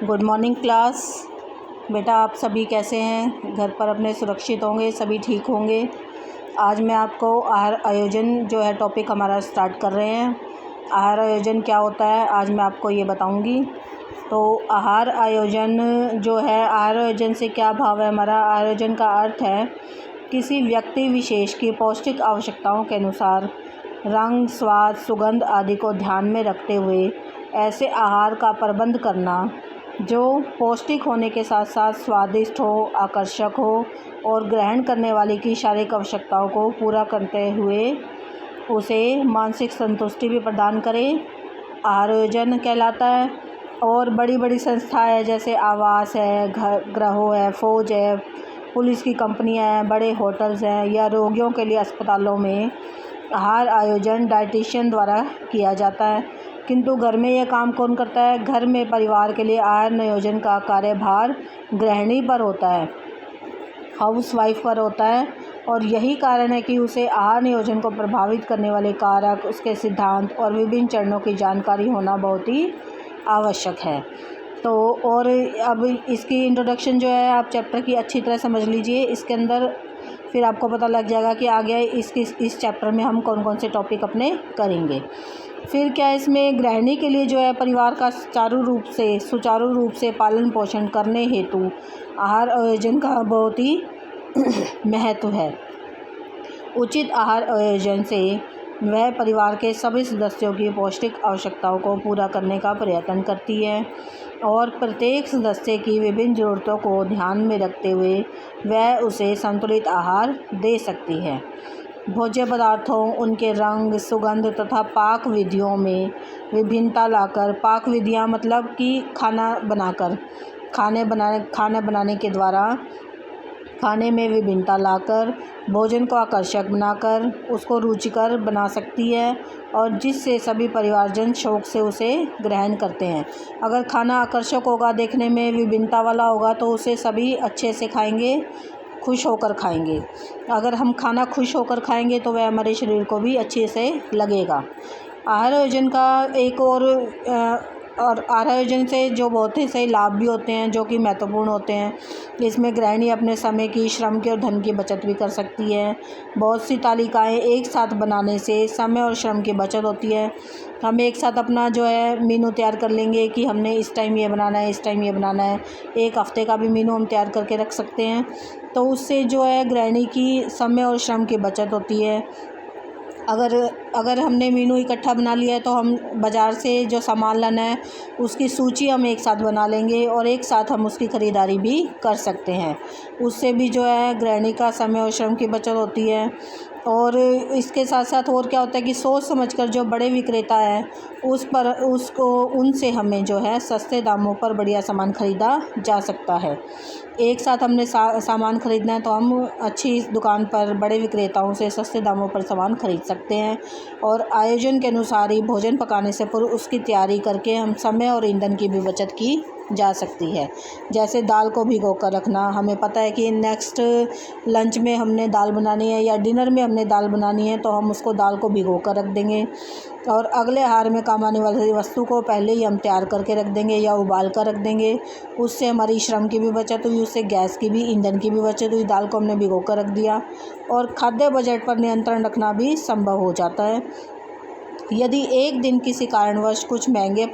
Good morning class. बेटा आप सभी कैसे हैं? घर पर अपने सुरक्षित होंगे, सभी ठीक होंगे। आज मैं आपको आहार आयोजन जो है टॉपिक हमारा स्टार्ट कर रहे हैं। आहार आयोजन क्या होता है आज मैं आपको ये बताऊंगी। तो आहार आयोजन जो है, आहार आयोजन से क्या भाव है हमारा? आयोजन का अर्थ है किसी व्यक्ति विशेष की पौष्टिक आवश्यकताओं के अनुसार रंग, स्वाद, सुगंध आदि को ध्यान में रखते हुए ऐसे आहार का प्रबंध करना जो पौष्टिक होने के साथ साथ स्वादिष्ट हो, आकर्षक हो और ग्रहण करने वाले की शारीरिक आवश्यकताओं को पूरा करते हुए उसे मानसिक संतुष्टि भी प्रदान करे, आहार आयोजन कहलाता है। और बड़ी बड़ी संस्थाएं हैं जैसे आवास है, गृहों है, फौज है, पुलिस की कंपनियां हैं, बड़े होटल्स हैं या रोगियों के लिए अस्पतालों में आहार आयोजन डाइटिशियन द्वारा किया जाता है। किंतु घर में यह काम कौन करता है? घर में परिवार के लिए आहार नियोजन का कार्यभार गृहिणी पर होता है, हाउस वाइफ पर होता है। और यही कारण है कि उसे आहार नियोजन को प्रभावित करने वाले कारक, उसके सिद्धांत और विभिन्न चरणों की जानकारी होना बहुत ही आवश्यक है। तो और अब इसकी इंट्रोडक्शन जो है आप चैप्टर की अच्छी तरह समझ लीजिए। इसके अंदर फिर आपको पता लग जाएगा कि आगे इस चैप्टर में हम कौन कौन से टॉपिक अपने करेंगे। फिर क्या इसमें गृहिणी के लिए जो है परिवार का सुचारू रूप से पालन पोषण करने हेतु आहार आयोजन का बहुत ही महत्व है। उचित आहार आयोजन से वह परिवार के सभी सदस्यों की पौष्टिक आवश्यकताओं को पूरा करने का प्रयत्न करती है और प्रत्येक सदस्य की विभिन्न ज़रूरतों को ध्यान में रखते हुए वह उसे संतुलित आहार दे सकती है। भोज्य पदार्थों, उनके रंग, सुगंध तथा पाक विधियों में विभिन्नता लाकर, पाक विधियाँ मतलब कि खाना बनाने के द्वारा खाने में विभिन्नता लाकर भोजन को आकर्षक बनाकर उसको रुचिकर बना सकती है और जिससे सभी परिवारजन शौक़ से उसे ग्रहण करते हैं। अगर खाना आकर्षक होगा, देखने में विभिन्नता वाला होगा तो उसे सभी अच्छे से खाएंगे, खुश होकर खाएंगे। अगर हम खाना खुश होकर खाएंगे तो वह हमारे शरीर को भी अच्छे से लगेगा। आहार आयोजन का एक और आहार आयोजन से जो बहुत ही सही लाभ भी होते हैं जो कि महत्वपूर्ण होते हैं। इसमें गृहिणी अपने समय की, श्रम की और धन की बचत भी कर सकती है। बहुत सी तालिकाएं एक साथ बनाने से समय और श्रम की बचत होती है। हम एक साथ अपना जो है मेनू तैयार कर लेंगे कि हमने इस टाइम ये बनाना है, इस टाइम ये बनाना है। एक हफ़्ते का भी मेनू हम तैयार करके रख सकते हैं। तो उससे जो है गृहिणी की समय और श्रम की बचत होती है। अगर हमने मेनू इकट्ठा बना लिया है तो हम बाज़ार से जो सामान लाना है उसकी सूची हम एक साथ बना लेंगे और एक साथ हम उसकी ख़रीदारी भी कर सकते हैं। उससे भी जो है गृहिणी का समय और श्रम की बचत होती है। और इसके साथ साथ और क्या होता है कि सोच समझकर जो बड़े विक्रेता है उनसे हमें जो है सस्ते दामों पर बढ़िया सामान ख़रीदा जा सकता है। एक साथ हमने सामान ख़रीदना है तो हम अच्छी दुकान पर बड़े विक्रेताओं से सस्ते दामों पर सामान ख़रीद सकते हैं। और आयोजन के अनुसार ही भोजन पकाने से पूर्व उसकी तैयारी करके हम समय और ईंधन की भी बचत की जा सकती है। जैसे दाल को भिगो कर रखना, हमें पता है कि नेक्स्ट लंच में हमने दाल बनानी है या डिनर में हमने दाल बनानी है तो हम उसको दाल को भिगो कर रख देंगे और अगले आहार में काम आने वाली वस्तु को पहले ही हम तैयार करके रख देंगे या उबाल कर रख देंगे। उससे हमारी श्रम की भी बचत हुई, उससे गैस की भी, ईंधन की भी बचत हुई। दाल को हमने भिगो कर रख दिया और खाद्य बजट पर नियंत्रण रखना भी संभव हो जाता है। यदि एक दिन किसी कारणवश कुछ महंगे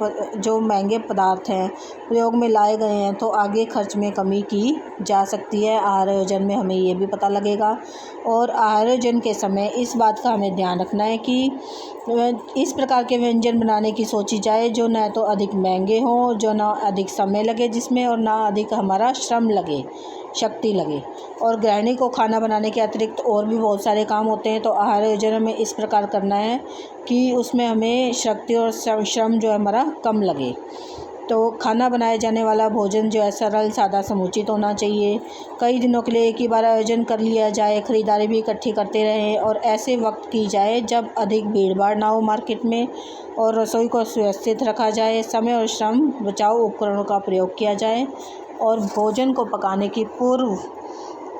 पदार्थ हैं प्रयोग में लाए गए हैं तो आगे खर्च में कमी की जा सकती है। आहार आयोजन में हमें ये भी पता लगेगा। और आहार आयोजन के समय इस बात का हमें ध्यान रखना है कि इस प्रकार के व्यंजन बनाने की सोची जाए जो न तो अधिक महंगे हों, जो ना अधिक समय लगे जिसमें, और ना अधिक हमारा श्रम लगे, शक्ति लगे। और गृहिणी को खाना बनाने के अतिरिक्त और भी बहुत सारे काम होते हैं। तो आहार आयोजन हमें इस प्रकार करना है कि उसमें हमें शक्ति और श्रम जो है हमारा कम लगे। तो खाना बनाए जाने वाला भोजन जो है सरल, सादा, समुचित होना चाहिए। कई दिनों के लिए एक ही बार आयोजन कर लिया जाए, ख़रीदारी भी इकट्ठी करते रहें और ऐसे वक्त की जाए जब अधिक भीड़ भाड़ ना हो मार्केट में। और रसोई को सुव्यवस्थित रखा जाए, समय और श्रम बचाओ उपकरणों का प्रयोग किया जाए और भोजन को पकाने की पूर्व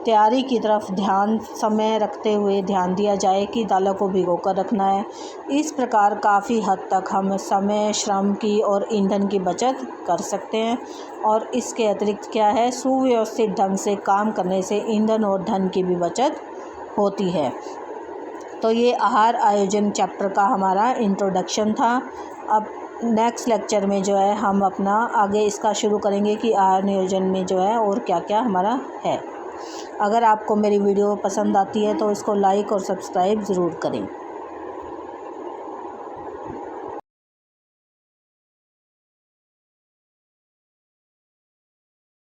तैयारी की तरफ ध्यान समय रखते हुए ध्यान दिया जाए कि दालों को भिगोकर रखना है। इस प्रकार काफ़ी हद तक हम समय, श्रम की और ईंधन की बचत कर सकते हैं। और इसके अतिरिक्त क्या है, सुव्यवस्थित ढंग से काम करने से ईंधन और धन की भी बचत होती है। तो ये आहार आयोजन चैप्टर का हमारा इंट्रोडक्शन था। अब नेक्स्ट लेक्चर में जो है हम अपना आगे इसका शुरू करेंगे कि आहार नियोजन में जो है और क्या क्या हमारा है। अगर आपको मेरी वीडियो पसंद आती है तो इसको लाइक और सब्सक्राइब ज़रूर करें।